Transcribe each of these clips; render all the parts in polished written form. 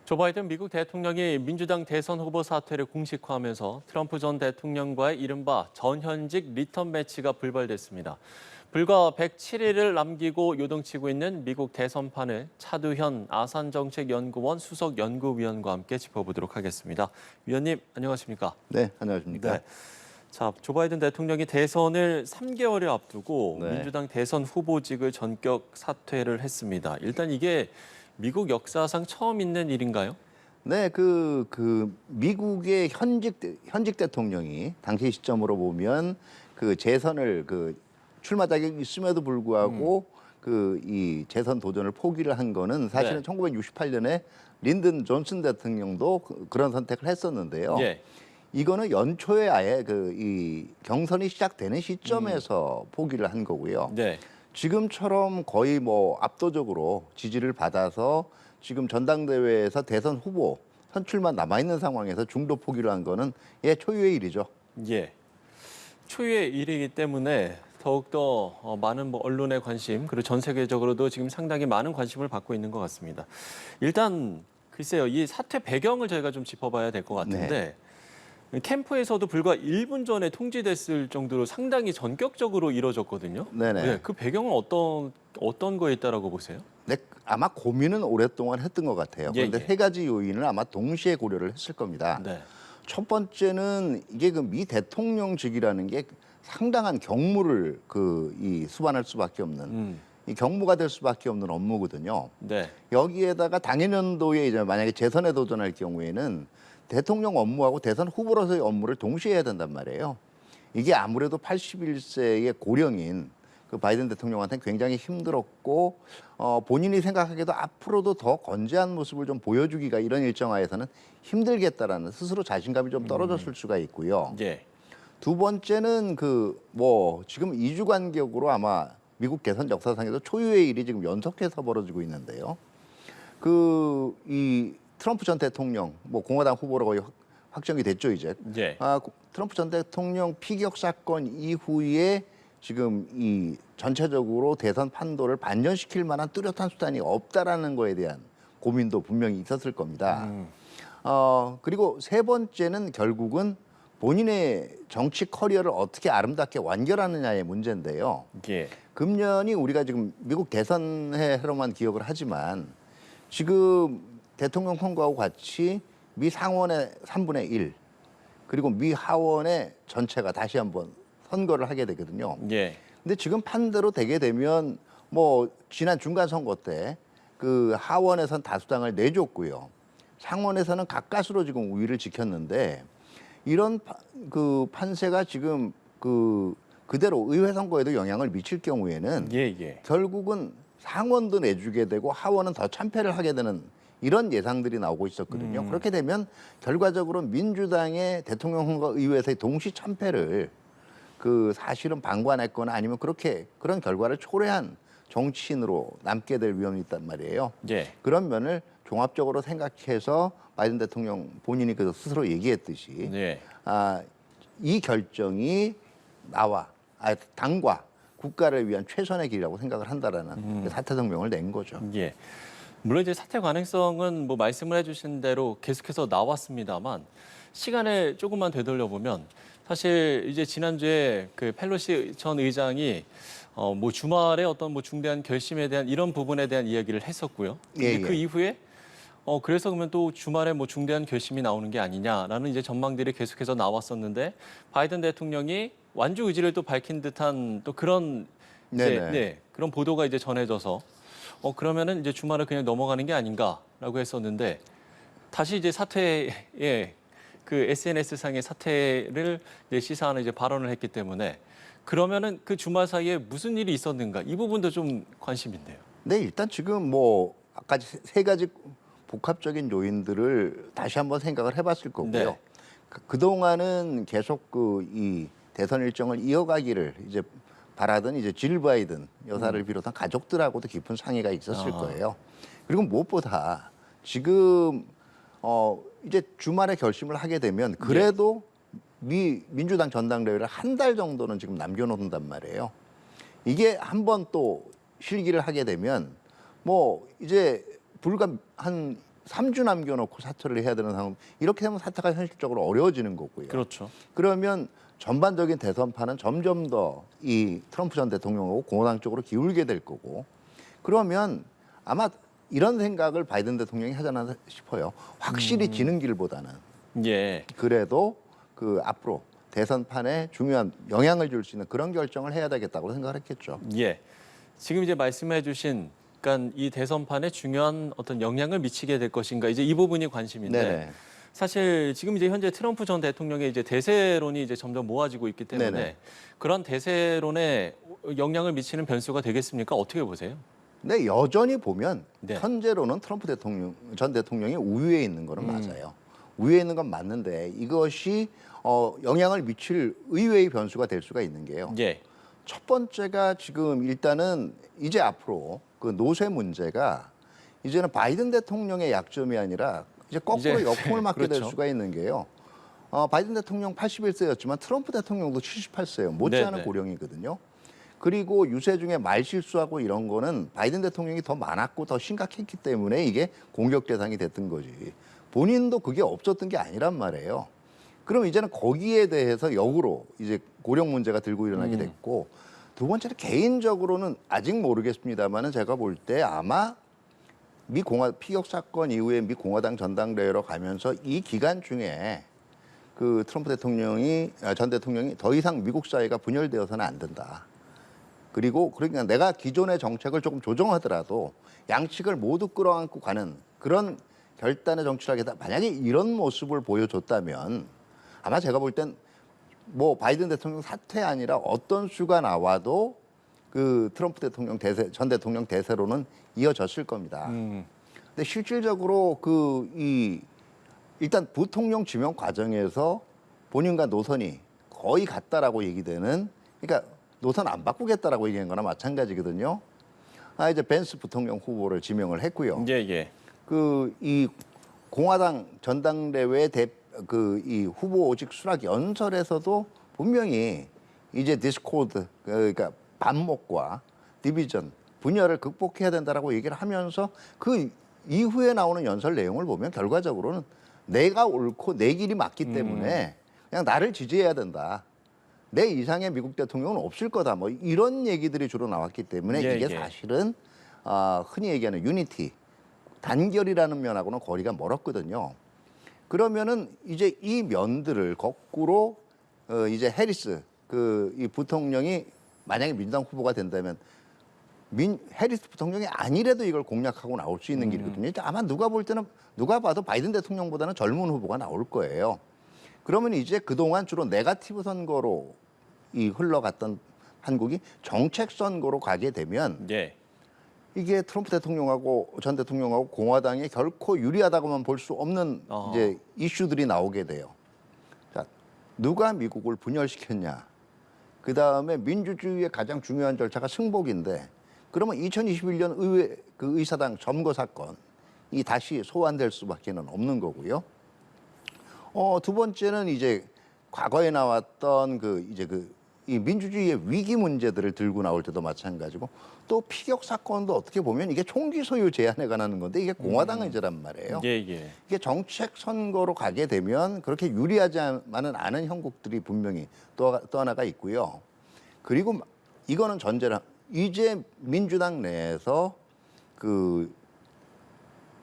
조 바이든 미국 대통령이 민주당 대선 후보 사퇴를 공식화하면서 트럼프 전 대통령과의 이른바 전현직 리턴 매치가 불발됐습니다. 불과 107일을 남기고 요동치고 있는 미국 대선판을 차두현 아산정책연구원 수석 연구위원과 함께 짚어보도록 하겠습니다. 위원님, 안녕하십니까? 네, 안녕하십니까? 네. 자, 조 바이든 대통령이 대선을 3개월을 앞두고 네. 민주당 대선 후보직을 전격 사퇴를 했습니다. 일단 이게 미국 역사상 처음 있는 일인가요? 네, 미국의 현직 대통령이 당시 시점으로 보면 그 재선을 출마 자격이 있음에도 불구하고 이 재선 도전을 포기를 한 거는 사실은 네. 1968년에 린든 존슨 대통령도 그런 선택을 했었는데요. 예. 이거는 연초에 아예 이 경선이 시작되는 시점에서 포기를 한 거고요. 네. 지금처럼 거의 뭐 압도적으로 지지를 받아서 지금 전당대회에서 대선 후보 선출만 남아있는 상황에서 중도 포기를 한 거는 초유의 일이죠. 예. 초유의 일이기 때문에 더욱더 많은 언론의 관심, 그리고 전 세계적으로도 지금 상당히 많은 관심을 받고 있는 것 같습니다. 일단 글쎄요, 이 사퇴 배경을 저희가 좀 짚어봐야 될 것 같은데 캠프에서도 불과 1분 전에 통지됐을 정도로 상당히 전격적으로 이뤄졌거든요. 네네. 네, 그 배경은 어떤 거에 있다라고 보세요? 네, 아마 고민은 오랫동안 했던 것 같아요. 예, 그런데 예. 세 가지 요인을 아마 동시에 고려를 했을 겁니다. 네. 첫 번째는 이게 미 대통령직이라는 게 상당한 경무를 수반할 수밖에 없는 이 경무가 될 수밖에 없는 업무거든요. 네. 여기에다가 당해년도에 이제 만약에 재선에 도전할 경우에는 대통령 업무하고 대선 후보로서의 업무를 동시에 해야 된단 말이에요. 이게 아무래도 81세의 고령인 그 바이든 대통령한테는 굉장히 힘들었고 본인이 생각하기에도 앞으로도 더 건재한 모습을 좀 보여주기가 이런 일정하에서는 힘들겠다라는 스스로 자신감이 좀 떨어졌을 수가 있고요. 예. 두 번째는 지금 2주 간격으로 아마 미국 대선 역사상에서 초유의 일이 지금 연속해서 벌어지고 있는데요. 이 트럼프 전 대통령, 공화당 후보로 거의 확정이 됐죠, 이제. 예. 트럼프 전 대통령 피격 사건 이후에 지금 이 전체적으로 대선 판도를 반전시킬 만한 뚜렷한 수단이 없다라는 거에 대한 고민도 분명히 있었을 겁니다. 그리고 세 번째는 결국은 본인의 정치 커리어를 어떻게 아름답게 완결하느냐의 문제인데요. 예. 금년이 우리가 지금 미국 대선 해로만 기억을 하지만 지금 대통령 선거하고 같이 미 상원의 3분의 1 그리고 미 하원의 전체가 다시 한번 선거를 하게 되거든요. 예. 근데 지금 판대로 되게 되면 지난 중간 선거 때 하원에선 다수당을 내줬고요. 상원에서는 가까스로 지금 우위를 지켰는데 이런 판세가 지금 그대로 의회 선거에도 영향을 미칠 경우에는 예. 결국은 상원도 내주게 되고 하원은 더 참패를 하게 되는 이런 예상들이 나오고 있었거든요. 그렇게 되면 결과적으로 민주당의 대통령 선거 의회에서의 동시 참패를 사실은 방관했거나 아니면 그런 결과를 초래한 정치인으로 남게 될 위험이 있단 말이에요. 예. 그런 면을 종합적으로 생각해서 바이든 대통령 본인이 스스로 얘기했듯이 예. 이 결정이 당과 국가를 위한 최선의 길이라고 생각을 한다라는 사퇴 성명을 낸 거죠. 예. 물론 이제 사퇴 가능성은 말씀을 해주신 대로 계속해서 나왔습니다만 시간을 조금만 되돌려 보면 사실 이제 지난주에 펠로시 전 의장이 주말에 어떤 중대한 결심에 대한 이런 부분에 대한 이야기를 했었고요. 예. 그 이후에 그래서 그러면 또 주말에 중대한 결심이 나오는 게 아니냐라는 이제 전망들이 계속해서 나왔었는데 바이든 대통령이 완주 의지를 또 밝힌 듯한 또 그런 그런 보도가 이제 전해져서 그러면은 이제 주말을 그냥 넘어가는 게 아닌가라고 했었는데 다시 이제 사퇴에 SNS상의 사퇴를 이제 시사하는 이제 발언을 했기 때문에 그러면은 그 주말 사이에 무슨 일이 있었는가 이 부분도 좀 관심인데요. 네, 일단 지금 아까 세 가지 복합적인 요인들을 다시 한번 생각을 해봤을 거고요. 네. 그동안은 계속 이 대선 일정을 이어가기를 이제 바라던 이제 질 바이든 여사를 비롯한 가족들하고도 깊은 상의가 있었을 거예요. 그리고 무엇보다 지금 이제 주말에 결심을 하게 되면 그래도 민주당 전당대회를 한 달 정도는 지금 남겨놓는단 말이에요. 이게 한번 또 실기를 하게 되면 이제 불과 한 3주 남겨놓고 사퇴를 해야 되는 상황. 이렇게 되면 사퇴가 현실적으로 어려워지는 거고요. 그렇죠. 그러면 전반적인 대선판은 점점 더 이 트럼프 전 대통령하고 공화당 쪽으로 기울게 될 거고, 그러면 아마 이런 생각을 바이든 대통령이 하지 않나 싶어요. 확실히 지는 길보다는 예. 그래도 그 앞으로 대선판에 중요한 영향을 줄 수 있는 그런 결정을 해야 되겠다고 생각을 했겠죠. 예. 지금 이제 말씀해주신 그러니까 이 대선판에 중요한 어떤 영향을 미치게 될 것인가 이제 이 부분이 관심인데 네네. 사실 지금 이제 현재 트럼프 전 대통령의 이제 대세론이 이제 점점 모아지고 있기 때문에 네네. 그런 대세론에 영향을 미치는 변수가 되겠습니까? 어떻게 보세요? 근데 여전히 보면 네. 현재로는 트럼프 전 대통령이 우위에 있는 거는 맞아요. 우위에 있는 건 맞는데 이것이 영향을 미칠 의외의 변수가 될 수가 있는 게요. 예. 첫 번째가 지금 일단은 이제 앞으로 그 노세 문제가 이제는 바이든 대통령의 약점이 아니라 이제 거꾸로 이제, 역풍을 맞게 될 그렇죠. 수가 있는 게요. 바이든 대통령 81세였지만 트럼프 대통령도 78세예요. 못지않은 네네. 고령이거든요. 그리고 유세 중에 말 실수하고 이런 거는 바이든 대통령이 더 많았고 더 심각했기 때문에 이게 공격 대상이 됐던 거지. 본인도 그게 없었던 게 아니란 말이에요. 그럼 이제는 거기에 대해서 역으로 이제 고령 문제가 들고 일어나게 됐고, 두 번째는 개인적으로는 아직 모르겠습니다만은 제가 볼 때 아마 피격 사건 이후에 미 공화당 전당대회로 가면서 이 기간 중에 그 트럼프 전 대통령이 더 이상 미국 사회가 분열되어서는 안 된다. 그리고 그러니까 내가 기존의 정책을 조금 조정하더라도 양측을 모두 끌어안고 가는 그런 결단의 정치를 하겠다. 만약에 이런 모습을 보여줬다면 아마 제가 볼 땐 뭐 바이든 대통령 사퇴 아니라 어떤 수가 나와도 그 트럼프 전 대통령 대세로는 이어졌을 겁니다. 근데 실질적으로 일단 부통령 지명 과정에서 본인과 노선이 거의 같다라고 얘기되는, 그러니까 노선 안 바꾸겠다라고 얘기한 거나 마찬가지거든요. 이제 벤스 부통령 후보를 지명을 했고요. 예, 예. 이 공화당 전당대회 이 후보직 수락 연설에서도 분명히 이제 디스코드, 그러니까 반목과 디비전, 분열을 극복해야 된다라고 얘기를 하면서 그 이후에 나오는 연설 내용을 보면 결과적으로는 내가 옳고 내 길이 맞기 때문에 그냥 나를 지지해야 된다. 내 이상의 미국 대통령은 없을 거다. 뭐 이런 얘기들이 주로 나왔기 때문에 예, 이게 예. 사실은 흔히 얘기하는 유니티, 단결이라는 면하고는 거리가 멀었거든요. 그러면은 이제 이 면들을 거꾸로 이제 해리스 이 부통령이 만약에 민주당 후보가 된다면 해리스 부통령이 아니래도 이걸 공략하고 나올 수 있는 길이거든요. 아마 누가 봐도 바이든 대통령보다는 젊은 후보가 나올 거예요. 그러면 이제 그동안 주로 네거티브 선거로 흘러갔던 한국이 정책 선거로 가게 되면 예. 이게 트럼프 전 대통령하고 공화당이 결코 유리하다고만 볼 수 없는 이제 이슈들이 나오게 돼요. 자, 누가 미국을 분열시켰냐? 그 다음에 민주주의의 가장 중요한 절차가 승복인데, 그러면 2021년 의사당 점거 사건이 다시 소환될 수밖에는 없는 거고요. 두 번째는 이제 과거에 나왔던 이 민주주의의 위기 문제들을 들고 나올 때도 마찬가지고, 또 피격 사건도 어떻게 보면 이게 총기 소유 제한에 관한 건데 이게 공화당 의제란 말이에요. 예, 예. 이게 정책 선거로 가게 되면 그렇게 유리하지만은 않은 형국들이 분명히 또 하나가 있고요. 그리고 이거는 전제라 이제 민주당 내에서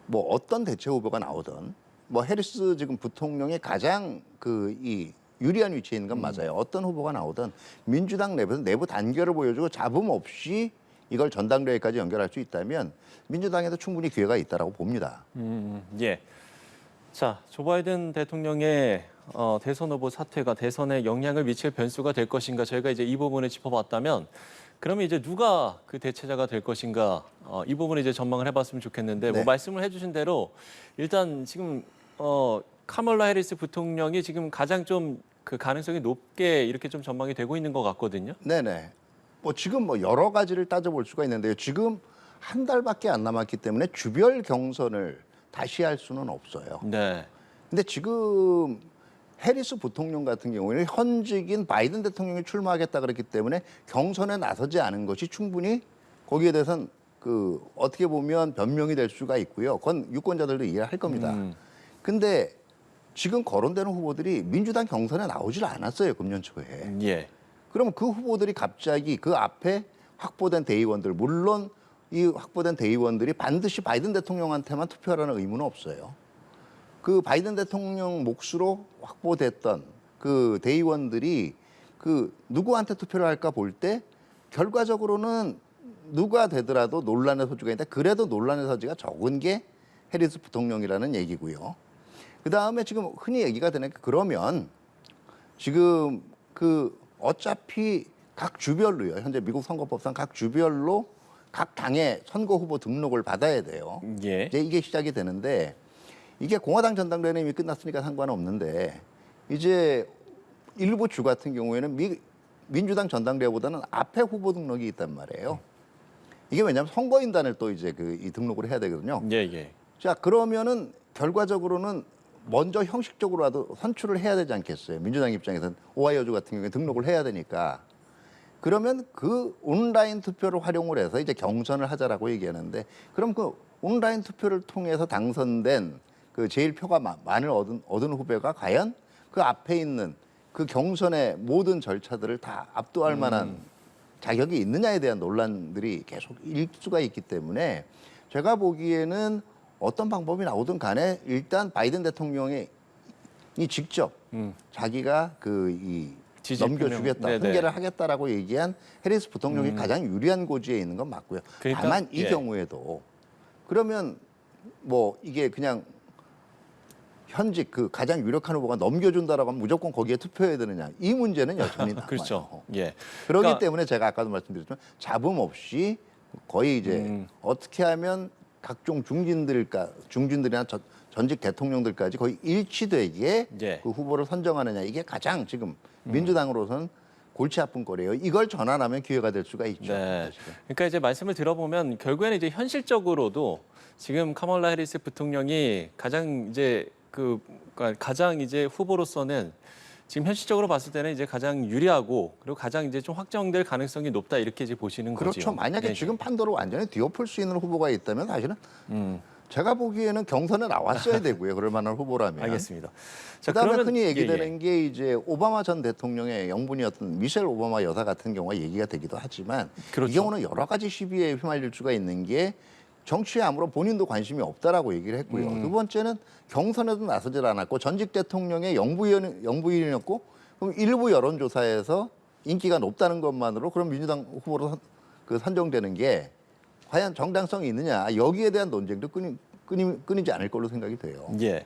뭐 어떤 대체 후보가 나오든 뭐 해리스 지금 부통령이 가장 이 유리한 위치에 있는 건 맞아요. 어떤 후보가 나오든 민주당 내부에서 내부 단결을 보여주고 잡음 없이 이걸 전당대회까지 연결할 수 있다면 민주당에도 충분히 기회가 있다라고 봅니다. 예. 자, 조 바이든 대통령의 대선 후보 사퇴가 대선에 영향을 미칠 변수가 될 것인가 저희가 이제 이 부분을 짚어봤다면 그러면 이제 누가 그 대체자가 될 것인가 이 부분을 이제 전망을 해봤으면 좋겠는데 뭐 네. 말씀을 해주신 대로 일단 지금 카멀라 해리스 부통령이 지금 가장 좀 그 가능성이 높게 이렇게 좀 전망이 되고 있는 것 같거든요. 네네. 뭐 지금 뭐 여러 가지를 따져볼 수가 있는데요. 지금 한 달밖에 안 남았기 때문에 주별 경선을 다시 할 수는 없어요. 네. 근데 지금 해리스 부통령 같은 경우에는 현직인 바이든 대통령이 출마하겠다 그랬기 때문에 경선에 나서지 않은 것이 충분히 거기에 대해서는 그 어떻게 보면 변명이 될 수가 있고요. 그건 유권자들도 이해를 할 겁니다. 근데 지금 거론되는 후보들이 민주당 경선에 나오질 않았어요. 금년 초에. 예. 그러면 그 후보들이 갑자기 그 앞에 확보된 대의원들, 물론 이 확보된 대의원들이 반드시 바이든 대통령한테만 투표하라는 의무는 없어요. 그 바이든 대통령 몫으로 확보됐던 그 대의원들이 그 누구한테 투표를 할까 볼 때 결과적으로는 누가 되더라도 논란의 소지가 있는데 그래도 논란의 소지가 적은 게 해리스 부통령이라는 얘기고요. 그 다음에 지금 흔히 얘기가 되는 게 그러면 지금 그 어차피 각 주별로요. 현재 미국 선거법상 각 주별로 각 당의 선거 후보 등록을 받아야 돼요. 예. 이제 이게 시작이 되는데 이게 공화당 전당대회는 이미 끝났으니까 상관없는데 이제 일부 주 같은 경우에는 민주당 전당대회보다는 앞에 후보 등록이 있단 말이에요. 이게 왜냐하면 선거인단을 또 이제 이 등록을 해야 되거든요. 예, 예. 자, 그러면은 결과적으로는 먼저 형식적으로라도 선출을 해야 되지 않겠어요. 민주당 입장에서는 오하이오주 같은 경우에 등록을 해야 되니까. 그러면 그 온라인 투표를 활용을 해서 이제 경선을 하자라고 얘기하는데 그럼 그 온라인 투표를 통해서 당선된 그 제일 표가 많을 얻은 후보가 과연 그 앞에 있는 그 경선의 모든 절차들을 다 압도할 만한 자격이 있느냐에 대한 논란들이 계속 일수가 있기 때문에 제가 보기에는 어떤 방법이 나오든 간에 일단 바이든 대통령이 직접 자기가 지지 넘겨주겠다, 표명. 네네. 승계를 하겠다라고 얘기한 해리스 부통령이 가장 유리한 고지에 있는 건 맞고요. 그러니까, 다만 이 예. 경우에도 그러면 뭐 이게 그냥 현직 그 가장 유력한 후보가 넘겨준다라고 하면 무조건 거기에 투표해야 되느냐 이 문제는 여전히 남아요. 그렇죠. 예. 그렇기 그러니까- 때문에 제가 아까도 말씀드렸지만 잡음 없이 거의 이제 어떻게 하면 각종 중진들이나 전직 대통령들까지 거의 일치되게 예. 그 후보를 선정하느냐 이게 가장 지금 민주당으로서는 골치 아픈 거래요. 이걸 전환하면 기회가 될 수가 있죠. 네. 사실은. 그러니까 이제 말씀을 들어보면 결국에는 이제 현실적으로도 지금 카멀라 해리스 부통령이 가장 이제 그러니까 가장 이제 후보로서는 지금 현실적으로 봤을 때는 이제 가장 유리하고 그리고 가장 이제 좀 확정될 가능성이 높다 이렇게 이제 보시는 그렇죠. 거죠. 만약에 네, 지금 판도를 완전히 뒤엎을 수 있는 후보가 있다면 사실은 제가 보기에는 경선에 나왔어야 되고요. 그럴 만한 후보라면. 알겠습니다. 자, 그다음에 그러면 흔히 예, 얘기되는 게 이제 오바마 전 대통령의 영분이었던 미셸 오바마 여사 같은 경우가 얘기가 되기도 하지만 그렇죠. 이 경우는 여러 가지 시비에 휘말릴 수가 있는 게 정치에 아무런 본인도 관심이 없다라고 얘기를 했고요. 두 번째는 경선에도 나서질 않았고 전직 대통령의 영부인이었고 그럼 일부 여론조사에서 인기가 높다는 것만으로 그럼 민주당 후보로 선정되는 게 과연 정당성이 있느냐 여기에 대한 논쟁도 끊이지 않을 걸로 생각이 돼요. 예.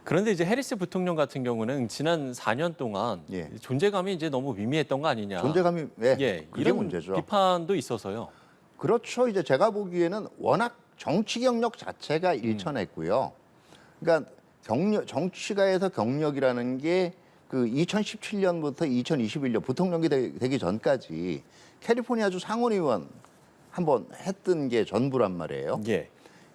그런데 이제 해리스 부통령 같은 경우는 지난 4년 동안 예. 존재감이 이제 너무 미미했던 거 아니냐. 존재감이 그게 이런 문제죠. 비판도 있어서요. 그렇죠. 이제 제가 보기에는 워낙 정치 경력 자체가 일천했고요. 그러니까 정치가에서 경력이라는 게 그 2017년부터 2021년 부통령이 되기 전까지 캘리포니아주 상원의원 한번 했던 게 전부란 말이에요. 예.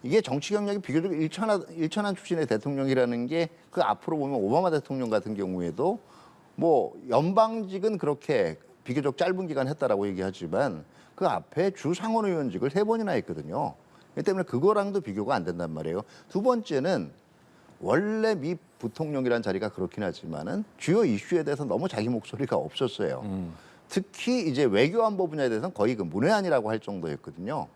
이게 정치 경력이 비교적 일천한 출신의 대통령이라는 게 그 앞으로 보면 오바마 대통령 같은 경우에도 뭐 연방직은 그렇게 비교적 짧은 기간 했다라고 얘기하지만 그 앞에 주 상원의원직을 3번이나 했거든요. 그렇기 때문에 그거랑도 비교가 안 된단 말이에요. 두 번째는 원래 미 부통령이라는 자리가 그렇긴 하지만은 주요 이슈에 대해서 너무 자기 목소리가 없었어요. 특히 이제 외교안보 분야에 대해서는 거의 그 문외한이라고 할 정도였거든요.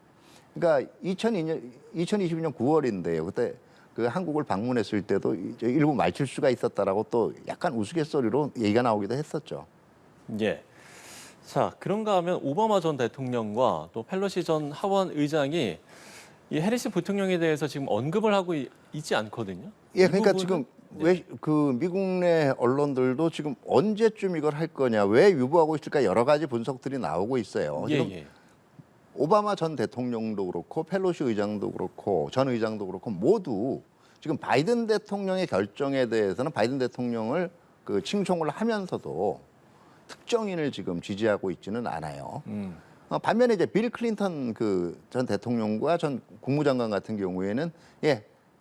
그러니까 2022년 9월인데요. 그때 그 한국을 방문했을 때도 이제 일부 말실수가 있었다라고 또 약간 우스갯소리로 얘기가 나오기도 했었죠. 예. 자, 그런가 하면 오바마 전 대통령과 또 펠로시 전 하원 의장이 이 해리스 부통령에 대해서 지금 언급을 하고 있지 않거든요. 예, 이 그러니까 부분은- 지금 네. 왜 그 미국 내 언론들도 지금 언제쯤 이걸 할 거냐, 왜 유보하고 있을까 여러 가지 분석들이 나오고 있어요. 예, 지금 예. 오바마 전 대통령도 그렇고 펠로시 의장도 그렇고 전 의장도 그렇고 모두 지금 바이든 대통령의 결정에 대해서는 바이든 대통령을 그 칭송을 하면서도 특정인을 지금 지지하고 있지는 않아요. 반면에 이제 빌 클린턴 그 전 대통령과 전 국무장관 같은 경우에는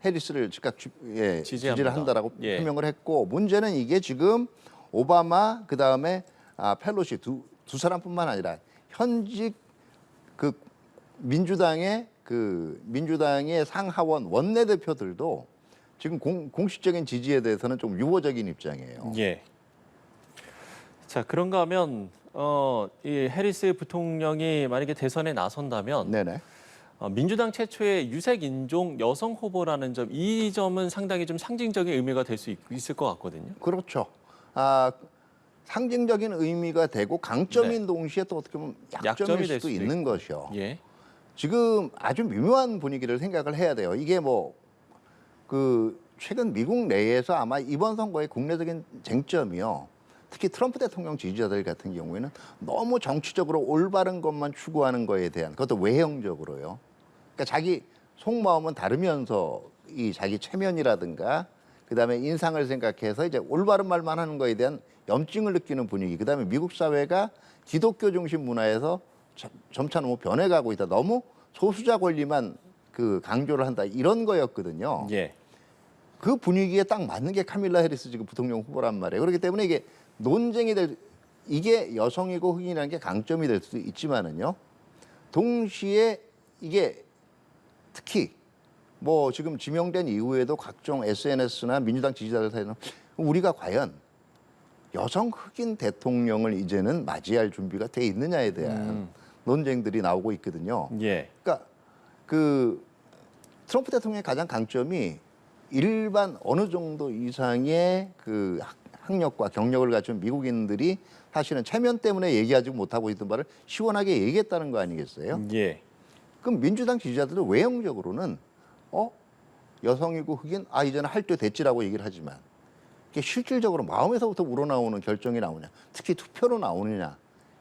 해리스를 즉각 지지를 지지합니다. 한다라고 예. 표명을 했고 문제는 이게 지금 오바마 그 다음에 펠로시 두 사람뿐만 아니라 현직 그 민주당의 상하원 원내대표들도 지금 공식적인 지지에 대해서는 좀 유보적인 입장이에요. 예. 자, 그런가 하면 이 해리스 부통령이 만약에 대선에 나선다면 네네. 민주당 최초의 유색 인종 여성 후보라는 점, 이 점은 상당히 좀 상징적인 의미가 될 수 있을 것 같거든요. 그렇죠. 상징적인 의미가 되고 강점인 동시에 또 어떻게 보면 약점일 될 수도 수도 있는 있고. 것이요. 예. 지금 아주 미묘한 분위기를 생각을 해야 돼요. 이게 최근 미국 내에서 아마 이번 선거의 국내적인 쟁점이요. 특히 트럼프 대통령 지지자들 같은 경우에는 너무 정치적으로 올바른 것만 추구하는 거에 대한, 그것도 외형적으로요. 그러니까 자기 속마음은 다르면서 이 자기 체면이라든가 그다음에 인상을 생각해서 이제 올바른 말만 하는 거에 대한 염증을 느끼는 분위기. 그다음에 미국 사회가 기독교 중심 문화에서 점차 너무 변해가고 있다. 너무 소수자 권리만 강조를 한다. 이런 거였거든요. 예. 그 분위기에 딱 맞는 게 카밀라 해리스 지금 부통령 후보란 말이에요. 그렇기 때문에 이게 여성이고 흑인이라는 게 강점이 될 수도 있지만은요. 동시에 이게 특히 지금 지명된 이후에도 각종 SNS나 민주당 지지자들 사이에는 우리가 과연 여성 흑인 대통령을 이제는 맞이할 준비가 돼 있느냐에 대한 논쟁들이 나오고 있거든요. 예. 그러니까 트럼프 대통령의 가장 강점이 일반 어느 정도 이상의 학력과 경력을 갖춘 미국인들이 사실은 체면 때문에 얘기하지 못하고 있던 바를 시원하게 얘기했다는 거 아니겠어요? 예. 그럼 민주당 지지자들은 외형적으로는 여성이고 흑인 이제는 할 때 됐지라고 얘기를 하지만 이게 실질적으로 마음에서부터 우러나오는 결정이 나오냐, 특히 투표로 나오느냐,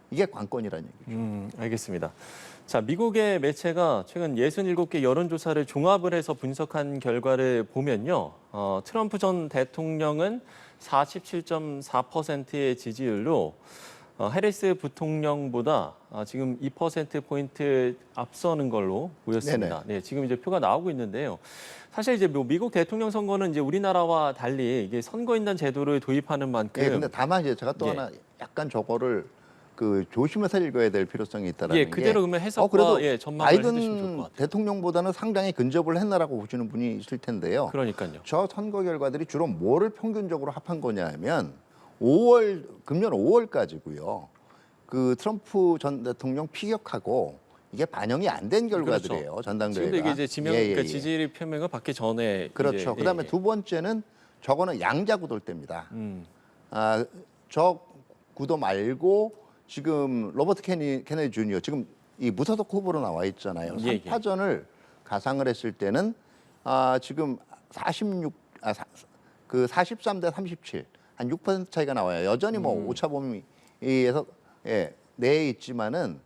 이게 관건이라는 얘기죠. 알겠습니다. 자, 미국의 매체가 최근 67개 여론조사를 종합을 해서 분석한 결과를 보면요. 트럼프 전 대통령은 47.4%의 지지율로 해리스 부통령보다 지금 2%포인트 앞서는 걸로 보였습니다. 네, 지금 이제 표가 나오고 있는데요. 사실 이제 미국 대통령 선거는 이제 우리나라와 달리 이게 선거인단 제도를 도입하는 만큼. 예, 근데 다만 이제 제가 또 하나 약간 저거를 조심해서 읽어야 될 필요성이 있다라는 게. 그대로 그러면 해석과 그래도 전망을 해주시면 좋을 것 바이든 같아요. 대통령보다는 상당히 근접을 했나라고 보시는 분이 있을 텐데요. 그러니까요. 저 선거 결과들이 주로 뭐를 평균적으로 합한 거냐면 금년 5월까지고요. 트럼프 전 대통령 피격하고 이게 반영이 안 된 결과들이에요. 그렇죠. 전당대회가. 지금도 이게 이제 그러니까 지지 표명을 받기 전에. 그렇죠. 그다음에 두 번째는 저거는 양자 구도일 때입니다. 저 구도 말고 지금 로버트 케네디 주니어 지금 이 무소속 후보로 나와 있잖아요. 3파전을 가상을 했을 때는 지금 43대 37, 한 6% 차이가 나와요. 여전히 오차 범위에서 내에 있지만은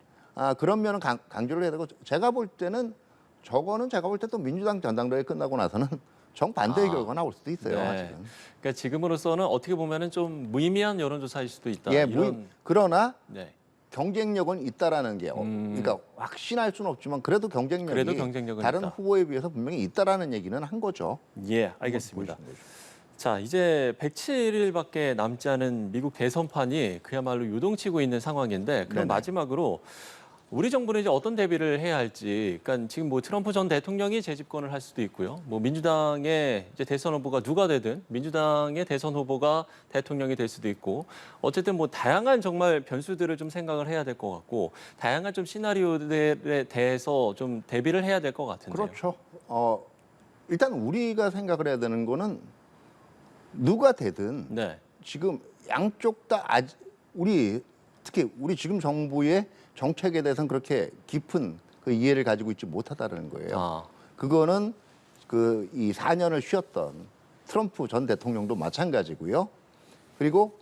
그런 면은 강조를 해야 되고, 제가 볼 때는 제가 볼 때 또 민주당 전당대회 끝나고 나서는 정반대의 결과가 나올 수도 있어요. 아직은. 그러니까 지금으로서는 어떻게 보면은 좀 무의미한 여론조사일 수도 있다. 그러나 경쟁력은 있다라는 게 그러니까 확신할 수는 없지만 그래도 경쟁력은 다른 있다. 후보에 비해서 분명히 있다라는 얘기는 한 거죠. 예, 알겠습니다. 자, 이제 107일밖에 남지 않은 미국 대선판이 그야말로 요동치고 있는 상황인데, 그럼 네네. 마지막으로 우리 정부는 이제 어떤 대비를 해야 할지, 그러니까 지금 트럼프 전 대통령이 재집권을 할 수도 있고요. 민주당의 이제 대선 후보가 누가 되든 민주당의 대선 후보가 대통령이 될 수도 있고, 어쨌든 다양한 정말 변수들을 좀 생각을 해야 될 것 같고, 다양한 좀 시나리오들에 대해서 좀 대비를 해야 될 것 같은데요. 그렇죠. 일단 우리가 생각을 해야 되는 거는 누가 되든 지금 양쪽 다 특히 우리 지금 정부의 정책에 대해서는 그렇게 깊은 이해를 가지고 있지 못하다는 거예요. 그거는 이 4년을 쉬었던 트럼프 전 대통령도 마찬가지고요. 그리고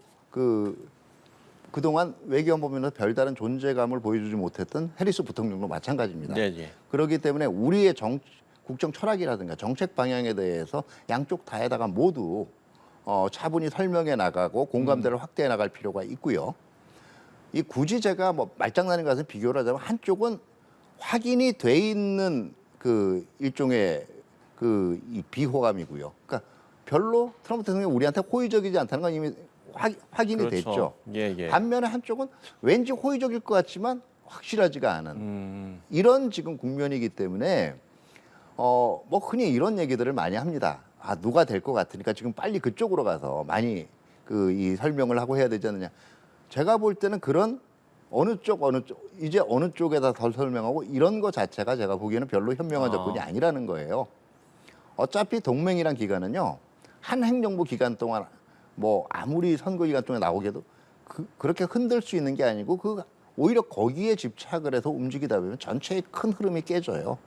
그동안 외교안 보면서 별다른 존재감을 보여주지 못했던 해리스 부통령도 마찬가지입니다. 그렇기 때문에 우리의 국정 철학이라든가 정책 방향에 대해서 양쪽 다에다가 모두 차분히 설명해 나가고 공감대를 확대해 나갈 필요가 있고요. 굳이 제가 말장난인 것을 비교를 하자면 한쪽은 확인이 돼 있는 일종의 이 비호감이고요. 그러니까 별로 트럼프 대통령이 우리한테 호의적이지 않다는 건 이미 확인이 됐죠. 반면에 한쪽은 왠지 호의적일 것 같지만 확실하지가 않은 이런 지금 국면이기 때문에 뭐 흔히 이런 얘기들을 많이 합니다. 아, 누가 될 것 같으니까 지금 빨리 그쪽으로 가서 많이 이 설명을 하고 해야 되지 않느냐. 제가 볼 때는 그런 어느 쪽 이제 어느 쪽에다 더 설명하고 이런 거 자체가 제가 보기에는 별로 현명한 접근이 아니라는 거예요. 어차피 동맹이란 기간은요, 한 행정부 기간 동안 뭐 아무리 선거 기간 동안 나오게도 그렇게 흔들 수 있는 게 아니고 오히려 거기에 집착을 해서 움직이다 보면 전체의 큰 흐름이 깨져요.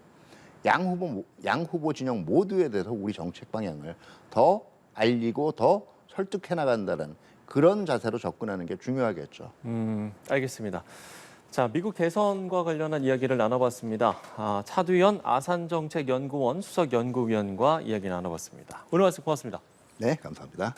양 후보 진영 모두에 대해서 우리 정책 방향을 더 알리고 더 설득해 나간다는 그런 자세로 접근하는 게 중요하겠죠. 알겠습니다. 자, 미국 대선과 관련한 이야기를 나눠봤습니다. 차두현 아산정책연구원 수석연구위원과 이야기 나눠봤습니다. 오늘 말씀 고맙습니다. 네, 감사합니다.